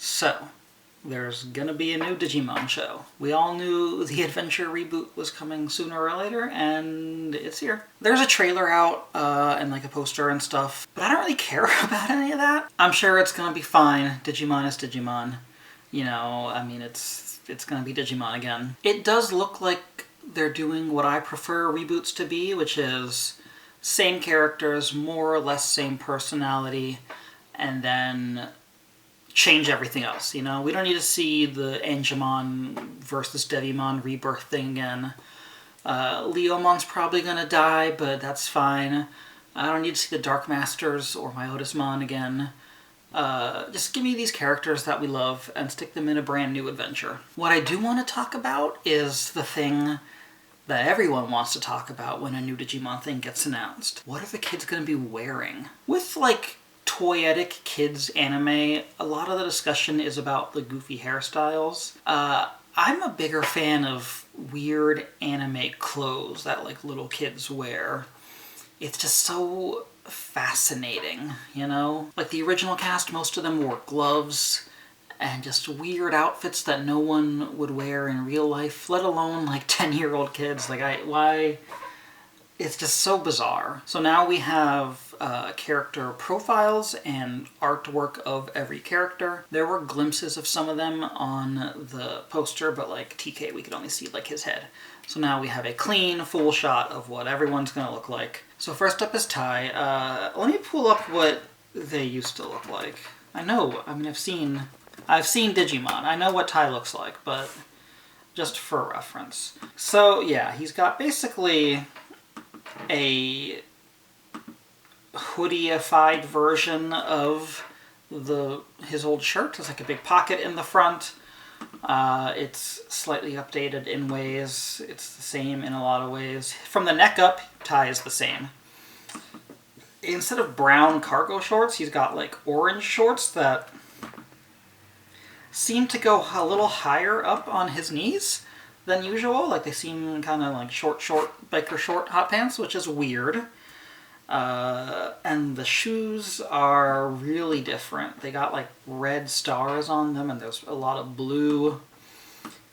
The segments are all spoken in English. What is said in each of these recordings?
So, there's gonna be a new Digimon show. We all knew the Adventure reboot was coming sooner or later, and it's here. There's a trailer out, and like a poster and stuff, but I don't really care about any of that. I'm sure it's gonna be fine. Digimon is Digimon. You know, I mean, it's gonna be Digimon again. It does look like they're doing what I prefer reboots to be, which is same characters, more or less same personality, and then change everything else, you know? We don't need to see the Angemon versus Devimon rebirth thing again. Leomon's probably gonna die, but that's fine. I don't need to see the Dark Masters or Myotismon again. Just give me these characters that we love and stick them in a brand new adventure. What I do want to talk about is the thing that everyone wants to talk about when a new Digimon thing gets announced. What are the kids gonna be wearing? With, like, toyetic kids anime, a lot of the discussion is about the goofy hairstyles. I'm a bigger fan of weird anime clothes that like little kids wear. It's just so fascinating, you know? Like the original cast, most of them wore gloves and just weird outfits that no one would wear in real life, let alone like 10-year-old kids. Why? It's just so bizarre. So now we have character profiles and artwork of every character. There were glimpses of some of them on the poster, but like TK, we could only see like his head. So now we have a clean, full shot of what everyone's gonna look like. So first up is Tai. Let me pull up what they used to look like. I know, I mean, I've seen Digimon. I know what Tai looks like, but just for reference. So yeah, he's got basically a hoodie-ified version of his old shirt. There's like a big pocket in the front. It's slightly updated in ways. It's the same in a lot of ways. From the neck up, Tai is the same. Instead of brown cargo shorts, he's got like orange shorts that seem to go a little higher up on his knees than usual. Like they seem kind of like short biker short hot pants, which is weird. And the shoes are really different. They got like red stars on them and there's a lot of blue.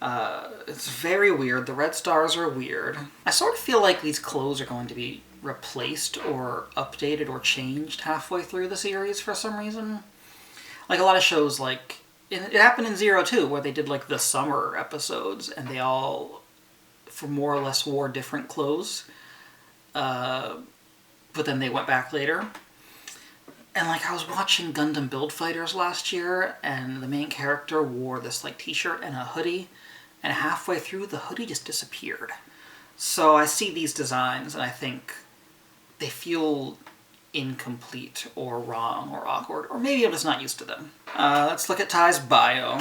It's very weird. The red stars are weird. I sort of feel like these clothes are going to be replaced or updated or changed halfway through the series for some reason. Like a lot of shows, like it happened in Zero too, where they did like the summer episodes and they all, for more or less, wore different clothes. But then they went back later. And like I was watching Gundam Build Fighters last year and the main character wore this like t-shirt and a hoodie, and halfway through the hoodie just disappeared. So I see these designs and I think they feel incomplete or wrong or awkward, or maybe I'm just not used to them. Let's look at Tai's bio.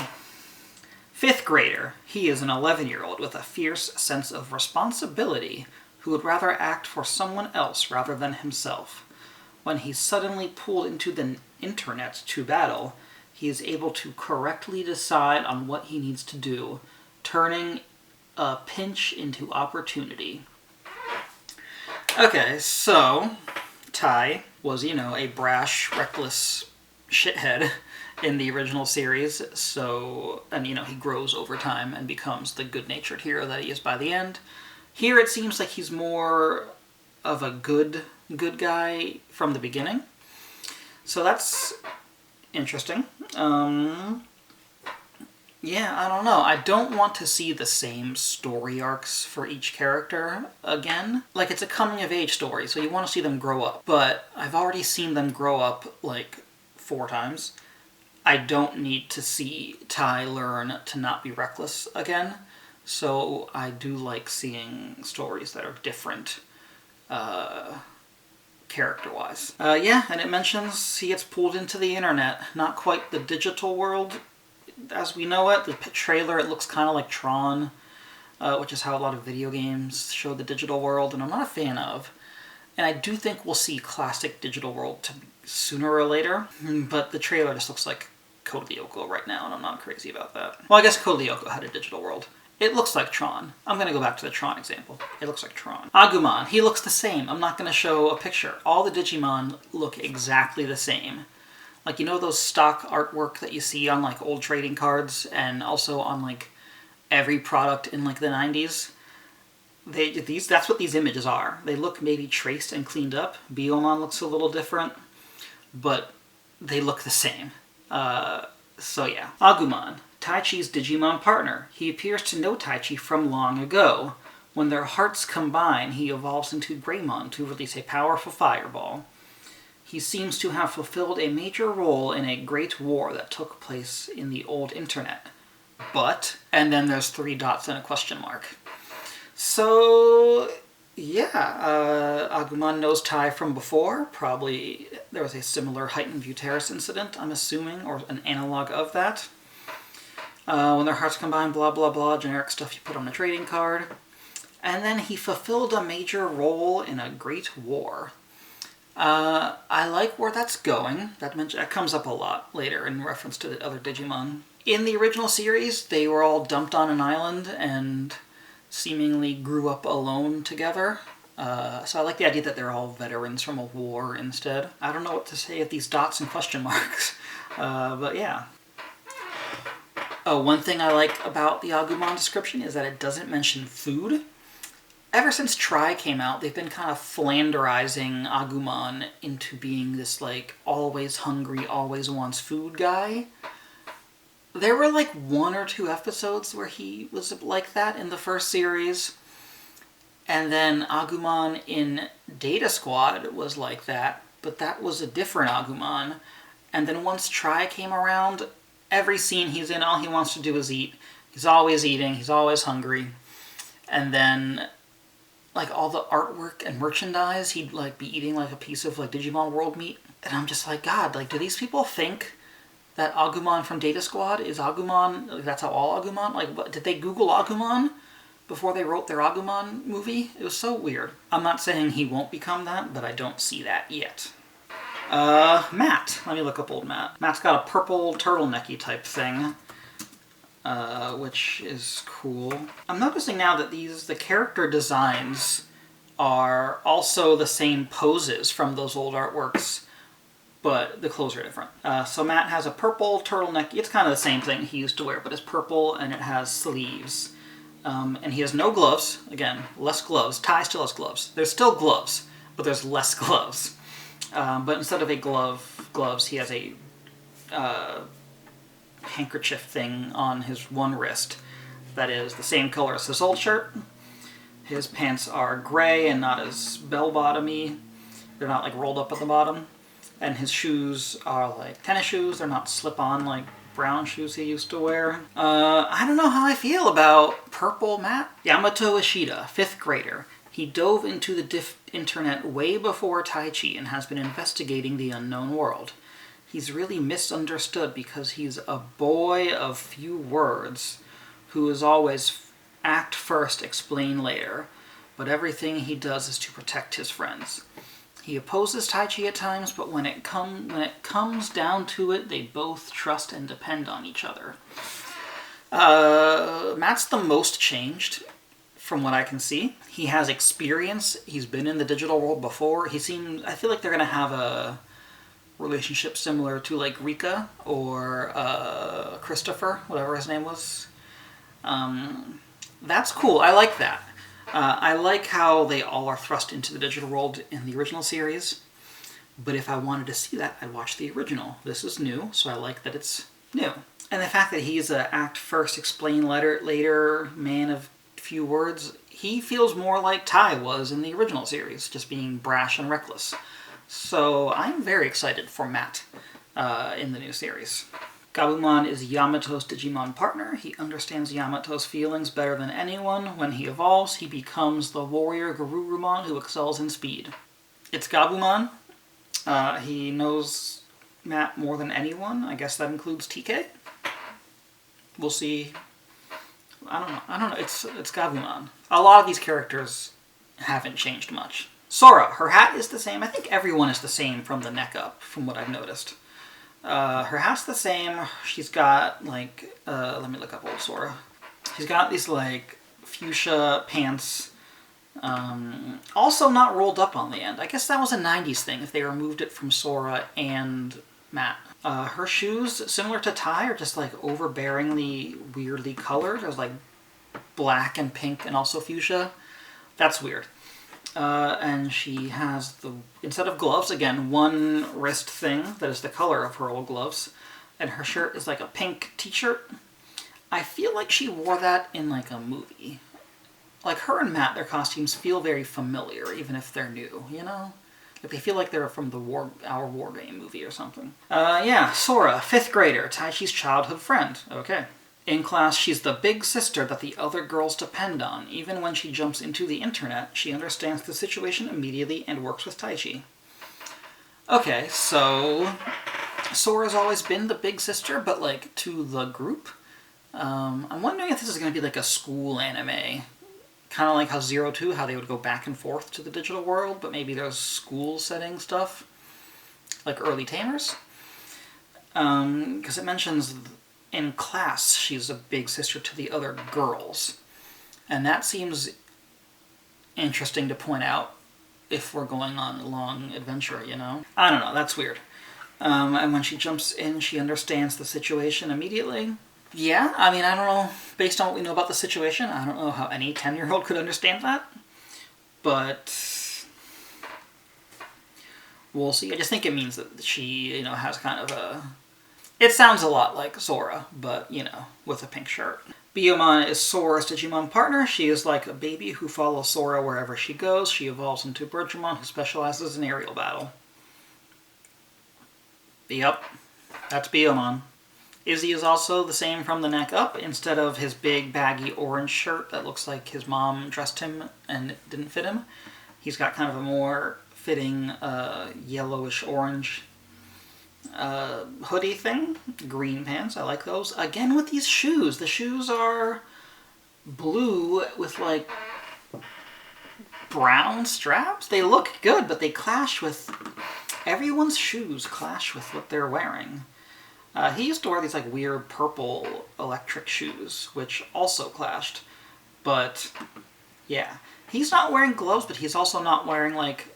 5th grader. He is an 11-year-old with a fierce sense of responsibility who would rather act for someone else rather than himself. When he's suddenly pulled into the internet to battle, he is able to correctly decide on what he needs to do, turning a pinch into opportunity. Okay, so Tai was, you know, a brash, reckless shithead in the original series, so, and you know, he grows over time and becomes the good-natured hero that he is by the end. Here it seems like he's more of a good guy from the beginning. So that's interesting. Yeah, I don't know. I don't want to see the same story arcs for each character again. Like, it's a coming-of-age story, so you want to see them grow up. But I've already seen them grow up, like, 4 times. I don't need to see Tai learn to not be reckless again. So I do like seeing stories that are different, character-wise. Yeah, and it mentions he gets pulled into the internet. Not quite the digital world as we know it. The trailer, it looks kind of like Tron, which is how a lot of video games show the digital world, and I'm not a fan of. And I do think we'll see classic digital world sooner or later, but the trailer just looks like Code Lyoko right now, and I'm not crazy about that. Well, I guess Code Lyoko had a digital world. It looks like Tron. I'm going to go back to the Tron example. It looks like Tron. Agumon, he looks the same. I'm not going to show a picture. All the Digimon look exactly the same. Like, you know those stock artwork that you see on like old trading cards and also on like every product in like the 90s? That's what these images are. They look maybe traced and cleaned up. Biyomon looks a little different, but they look the same. So yeah. Agumon, Taichi's Digimon partner. He appears to know Taichi from long ago. When their hearts combine, he evolves into Greymon to release a powerful fireball. He seems to have fulfilled a major role in a great war that took place in the old internet. But, and then there's 3 dots and a question mark. So, yeah, Agumon knows Tai from before. Probably there was a similar heightened view terrace incident, I'm assuming, or an analog of that. When their hearts combine, blah, blah, blah, generic stuff you put on a trading card. And then he fulfilled a major role in a great war. I like where that's going. That comes up a lot later in reference to the other Digimon. In the original series, they were all dumped on an island and seemingly grew up alone together. So I like the idea that they're all veterans from a war instead. I don't know what to say of these dots and question marks, but yeah. Oh, one thing I like about the Agumon description is that it doesn't mention food. Ever since Tri came out, they've been kind of flanderizing Agumon into being this, like, always hungry, always wants food guy. There were, like, 1 or 2 episodes where he was like that in the first series. And then Agumon in Data Squad was like that, but that was a different Agumon. And then once Tri came around, every scene he's in, all he wants to do is eat. He's always eating, he's always hungry. And then, like, all the artwork and merchandise, he'd, like, be eating, like, a piece of, like, Digimon World meat. And I'm just like, God, like, do these people think that Agumon from Data Squad is Agumon? Like, that's how all Agumon? Like, what, did they Google Agumon before they wrote their Agumon movie? It was so weird. I'm not saying he won't become that, but I don't see that yet. Matt. Let me look up old Matt. Matt's got a purple turtlenecky type thing, which is cool. I'm noticing now that the character designs are also the same poses from those old artworks, but the clothes are different. So Matt has a purple turtleneck. It's kind of the same thing he used to wear, but it's purple and it has sleeves. And he has no gloves. Again, less gloves. Tai still has gloves. There's still gloves, but there's less gloves. But instead of gloves, he has a handkerchief thing on his one wrist that is the same color as his old shirt. His pants are gray and not as bell-bottomy. They're not, like, rolled up at the bottom. And his shoes are, like, tennis shoes. They're not slip-on, like, brown shoes he used to wear. I don't know how I feel about Purple Matt. Yamato Ishida, 5th grader. He dove into the internet way before Taichi and has been investigating the unknown world. He's really misunderstood because he's a boy of few words who is always act first, explain later, but everything he does is to protect his friends. He opposes Taichi at times, but when it comes down to it, they both trust and depend on each other. Matt's the most changed, from what I can see. He has experience. He's been in the digital world before. I feel like they're going to have a relationship similar to, like, Rika or Christopher, whatever his name was. That's cool. I like that. I like how they all are thrust into the digital world in the original series. But if I wanted to see that, I'd watch the original. This is new, so I like that it's new. And the fact that he's an act first, explain later man of few words, he feels more like Tai was in the original series, just being brash and reckless. So I'm very excited for Matt in the new series. Gabumon is Yamato's Digimon partner. He understands Yamato's feelings better than anyone. When he evolves, he becomes the warrior Garurumon who excels in speed. It's Gabumon. He knows Matt more than anyone. I guess that includes TK. We'll see. I don't know. It's Gabumon. A lot of these characters haven't changed much. Sora, her hat is the same. I think everyone is the same from the neck up, from what I've noticed. Her hat's the same. She's got, like, let me look up old Sora. She's got these, like, fuchsia pants. Also not rolled up on the end. I guess that was a 90s thing if they removed it from Sora and Matt. Her shoes, similar to Tai, are just like overbearingly weirdly colored. There's like black and pink and also fuchsia. That's weird. And she has instead of gloves, again, one wrist thing that is the color of her old gloves. And her shirt is like a pink t-shirt. I feel like she wore that in like a movie. Like her and Matt, their costumes feel very familiar, even if they're new, you know? Like they feel like they're from our War Game movie or something. Yeah, Sora, 5th grader, Taichi's childhood friend. Okay. In class, she's the big sister that the other girls depend on. Even when she jumps into the internet, she understands the situation immediately and works with Taichi. Okay, so Sora's always been the big sister, but like to the group. I'm wondering if this is going to be like a school anime. Kind of like how 02, how they would go back and forth to the digital world, but maybe there's school setting stuff. Like early Tamers. Because it mentions in class she's a big sister to the other girls. And that seems interesting to point out if we're going on a long adventure, you know? I don't know, that's weird. And when she jumps in, she understands the situation immediately. Yeah, I mean, I don't know, based on what we know about the situation, I don't know how any 10-year-old could understand that. But we'll see. I just think it means that she, has kind of a... It sounds a lot like Sora, but, with a pink shirt. Biyomon is Sora's Digimon partner. She is like a baby who follows Sora wherever she goes. She evolves into Birdramon, who specializes in aerial battle. Yep, that's Biyomon. Izzy is also the same from the neck up. Instead of his big baggy orange shirt that looks like his mom dressed him and it didn't fit him, he's got kind of a more fitting yellowish orange hoodie thing. Green pants, I like those. Again with these shoes. The shoes are blue with like brown straps. They look good, but they clash with... Everyone's shoes clash with what they're wearing. He used to wear these like weird purple electric shoes, which also clashed. But yeah, he's not wearing gloves, but he's also not wearing like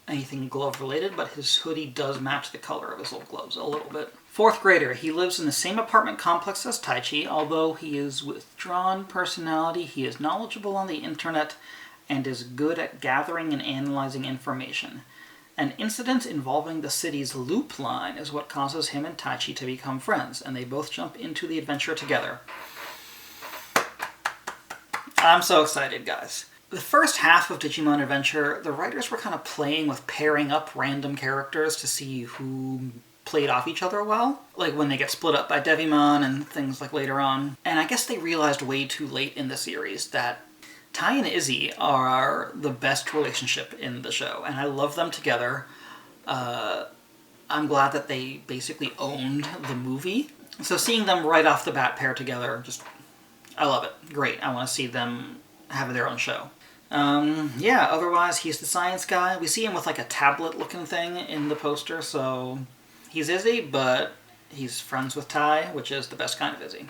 anything glove related, but his hoodie does match the color of his old gloves a little bit. 4th grader, he lives in the same apartment complex as Taichi. Although he is withdrawn personality, he is knowledgeable on the internet and is good at gathering and analyzing information. An incident involving the city's loop line is what causes him and Taichi to become friends, and they both jump into the adventure together. I'm so excited, guys. The first half of Digimon Adventure, the writers were kind of playing with pairing up random characters to see who played off each other well. Like when they get split up by Devimon and things like later on. And I guess they realized way too late in the series that Tai and Izzy are the best relationship in the show, and I love them together. I'm glad that they basically owned the movie. So seeing them right off the bat pair together, I love it. Great. I want to see them have their own show. Yeah, otherwise he's the science guy. We see him with like a tablet-looking thing in the poster, so he's Izzy, but he's friends with Tai, which is the best kind of Izzy.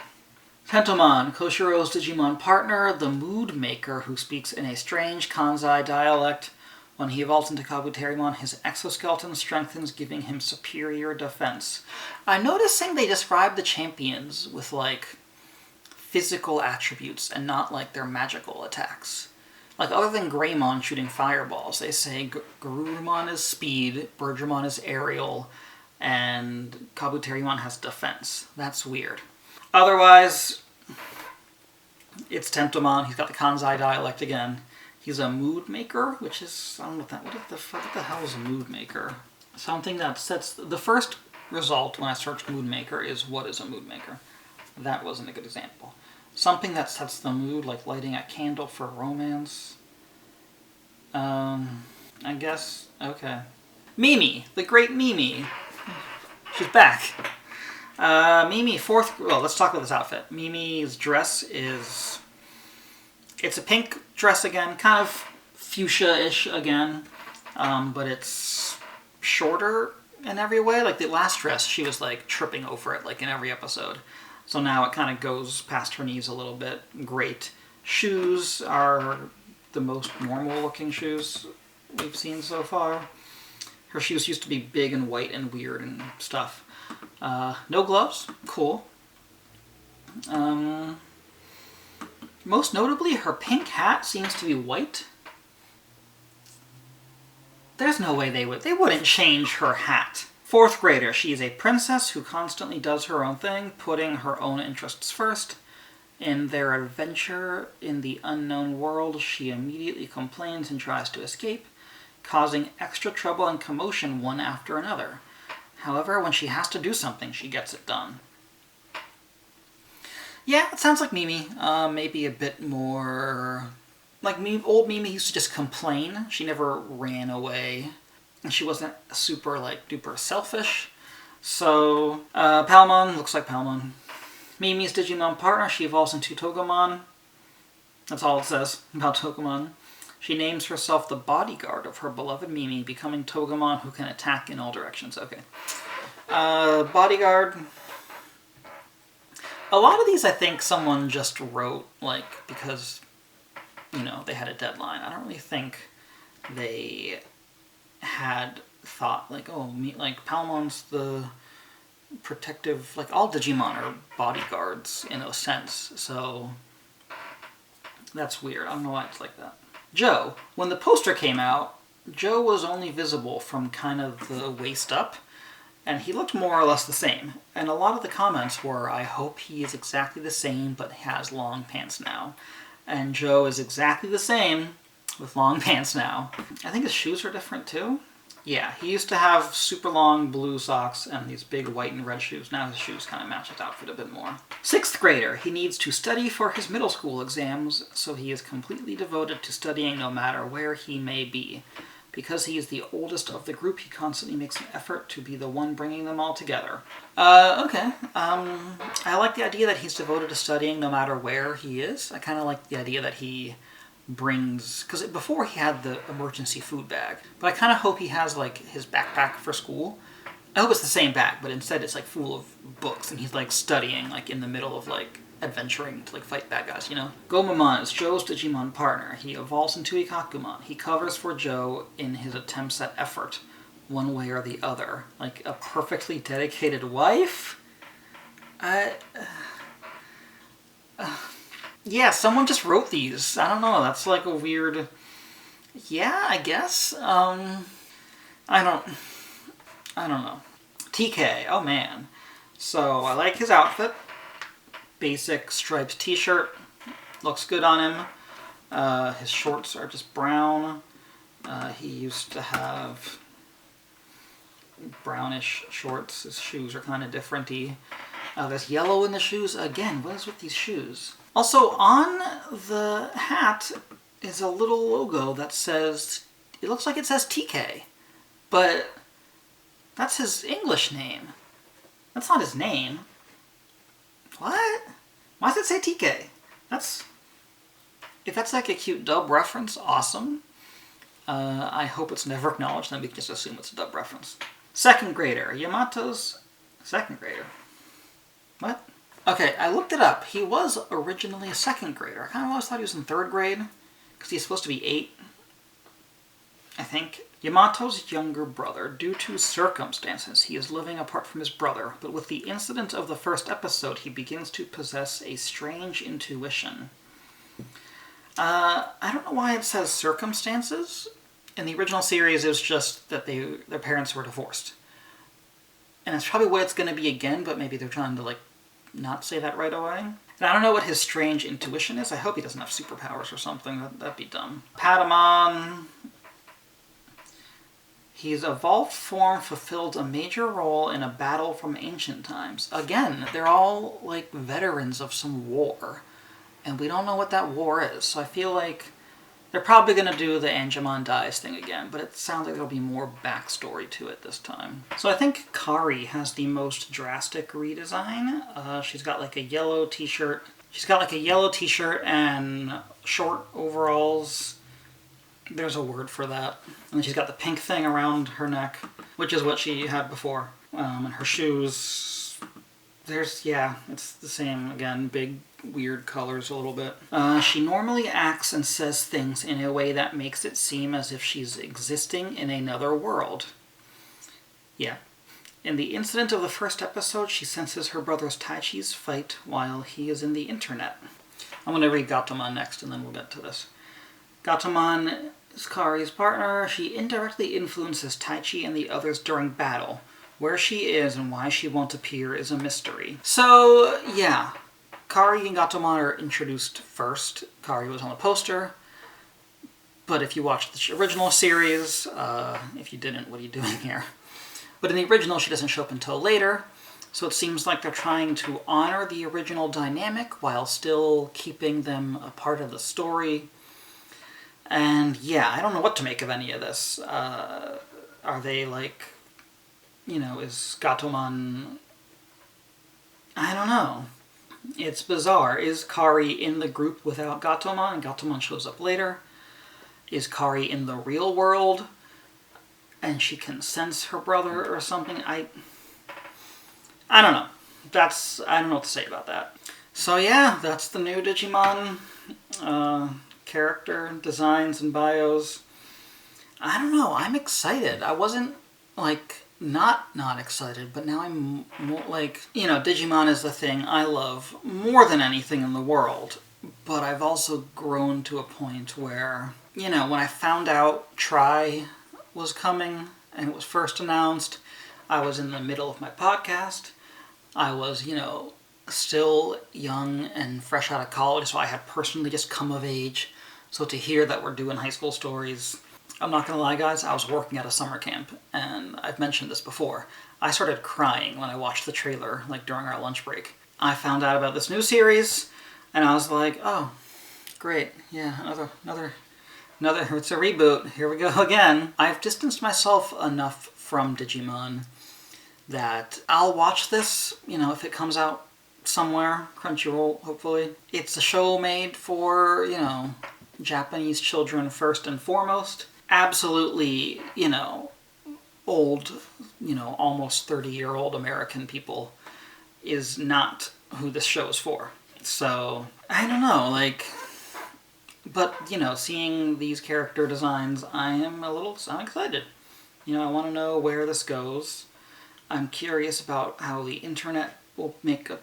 Tentomon, Koshiro's Digimon partner, the Mood Maker, who speaks in a strange Kansai dialect. When he evolves into Kabuterimon, his exoskeleton strengthens, giving him superior defense. I'm noticing they describe the champions with, like, physical attributes and not, like, their magical attacks. Like, other than Greymon shooting fireballs, they say Garurumon is speed, Birdramon is aerial, and Kabuterimon has defense. That's weird. Otherwise, it's Tentomon. He's got the Kansai dialect again. He's a mood maker, which is, I don't know what the hell is a mood maker? Something that sets, the first result when I search mood maker is what is a mood maker? That wasn't a good example. Something that sets the mood, like lighting a candle for romance. I guess, okay. Mimi, the great Mimi. She's back. Mimi, let's talk about this outfit. Mimi's dress is... It's a pink dress again, kind of fuchsia-ish again, but it's shorter in every way. Like the last dress, she was like tripping over it like in every episode. So now it kind of goes past her knees a little bit. Great. Shoes are the most normal looking shoes we've seen so far. Her shoes used to be big and white and weird and stuff. No gloves. Cool. Most notably, her pink hat seems to be white. There's no way they wouldn't change her hat. 4th grader. She is a princess who constantly does her own thing, putting her own interests first. In their adventure in the unknown world, she immediately complains and tries to escape, causing extra trouble and commotion one after another. However, when she has to do something, she gets it done. Yeah, it sounds like Mimi. Maybe a bit more... Like old Mimi used to just complain. She never ran away. And she wasn't super, like, duper selfish. So, Palmon looks like Palmon. Mimi's Digimon partner, she evolves into Togemon. That's all it says about Togemon. She names herself the bodyguard of her beloved Mimi, becoming Togemon who can attack in all directions. Okay. Bodyguard. A lot of these I think someone just wrote, like, because, you know, they had a deadline. I don't really think they had thought, like, oh, like, Palmon's the protective, like, all Digimon are bodyguards in a sense, so that's weird. I don't know why it's like that. Joe. When the poster came out, Joe was only visible from kind of the waist up, and he looked more or less the same. And a lot of the comments were, I hope he is exactly the same, but has long pants now. And Joe is exactly the same, with long pants now. I think his shoes are different too. Yeah, he used to have super long blue socks and these big white and red shoes. Now his shoes kind of match his outfit a bit more. 6th grader. He needs to study for his middle school exams, so he is completely devoted to studying no matter where he may be. Because he is the oldest of the group, he constantly makes an effort to be the one bringing them all together. Okay. I like the idea that he's devoted to studying no matter where he is. I kind of like the idea that he brings, because before he had the emergency food bag, but I kind of hope he has like his backpack for school. I hope it's the same bag, but instead it's like full of books and he's like studying like in the middle of like adventuring to like fight bad guys, you know? Gomamon is Joe's Digimon partner. He evolves into Ikakumon. He covers for Joe in his attempts at effort, one way or the other. Like a perfectly dedicated wife? Yeah, someone just wrote these. I don't know, that's like a weird... Yeah, I guess. I don't know. TK, oh man. So, I like his outfit. Basic striped t-shirt. Looks good on him. His shorts are just brown. He used to have brownish shorts. His shoes are kind of different-y. There's yellow in the shoes. Again, what is with these shoes? Also, on the hat is a little logo that says, it looks like it says TK, but that's his English name. That's not his name. What? Why does it say TK? If that's like a cute dub reference, awesome. I hope it's never acknowledged, then we can just assume it's a dub reference. 2nd grader. Yamato's 2nd grader. What? Okay, I looked it up. He was originally a 2nd grader. I kind of always thought he was in 3rd grade, because he's supposed to be 8, I think. Yamato's younger brother. Due to circumstances, he is living apart from his brother, but with the incident of the first episode, he begins to possess a strange intuition. I don't know why it says circumstances. In the original series, it was just that their parents were divorced. And it's probably what it's going to be again, but maybe they're trying to, like, not say that right away. And I don't know what his strange intuition is. I hope he doesn't have superpowers or something. That'd be dumb. Patamon. His evolved form fulfilled a major role in a battle from ancient times. Again, they're all, like, veterans of some war. And we don't know what that war is. So I feel like they're probably going to do the Angemon dies thing again, but it sounds like there'll be more backstory to it this time. So I think Khari has the most drastic redesign. She's got like a yellow t-shirt. She's got like a yellow t-shirt and short overalls. There's a word for that. And then she's got the pink thing around her neck, which is what she had before. And her shoes, it's the same again, big weird colors a little bit. She normally acts and says things in a way that makes it seem as if she's existing in another world. Yeah. In the incident of the first episode, she senses her brother's Taichi's fight while he is in the internet. I'm going to read Gatomon next, and then we'll get to this. Gatomon is Khari's partner. She indirectly influences Taichi and the others during battle. Where she is and why she won't appear is a mystery. So, yeah. Khari and Gatomon are introduced first. Khari was on the poster. But if you watched the original series, if you didn't, what are you doing here? But in the original, she doesn't show up until later. So it seems like they're trying to honor the original dynamic while still keeping them a part of the story. And yeah, I don't know what to make of any of this. Are they like, is Gatomon... I don't know. It's bizarre. Is Khari in the group without Gatomon and Gatomon shows up later? Is Khari in the real world and she can sense her brother or something? I don't know. I don't know what to say about that. So yeah, that's the new Digimon character designs and bios. I don't know. I'm excited. I wasn't not excited, but now I'm more Digimon is the thing I love more than anything in the world. But I've also grown to a point where, when I found out Try was coming and it was first announced, I was in the middle of my podcast. I was, still young and fresh out of college, so I had personally just come of age. So to hear that we're doing high school stories, I'm not going to lie, guys, I was working at a summer camp, and I've mentioned this before. I started crying when I watched the trailer, during our lunch break. I found out about this new series, and I was like, oh, great, yeah, another, it's a reboot, here we go again. I've distanced myself enough from Digimon that I'll watch this, if it comes out somewhere, Crunchyroll, hopefully. It's a show made for, Japanese children first and foremost. Absolutely, old, almost 30-year-old American people is not who this show is for. So, I don't know, but, seeing these character designs, I'm excited. I want to know where this goes. I'm curious about how the internet will make an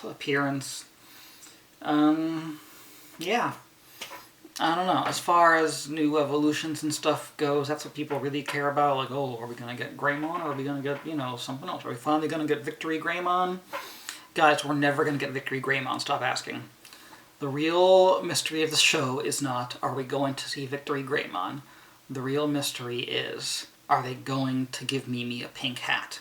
appearance. Yeah. I don't know. As far as new evolutions and stuff goes, that's what people really care about. Are we going to get Greymon? Or are we going to get, something else? Are we finally going to get Victory Greymon? Guys, we're never going to get Victory Greymon. Stop asking. The real mystery of the show is not, are we going to see Victory Greymon? The real mystery is, are they going to give Mimi a pink hat?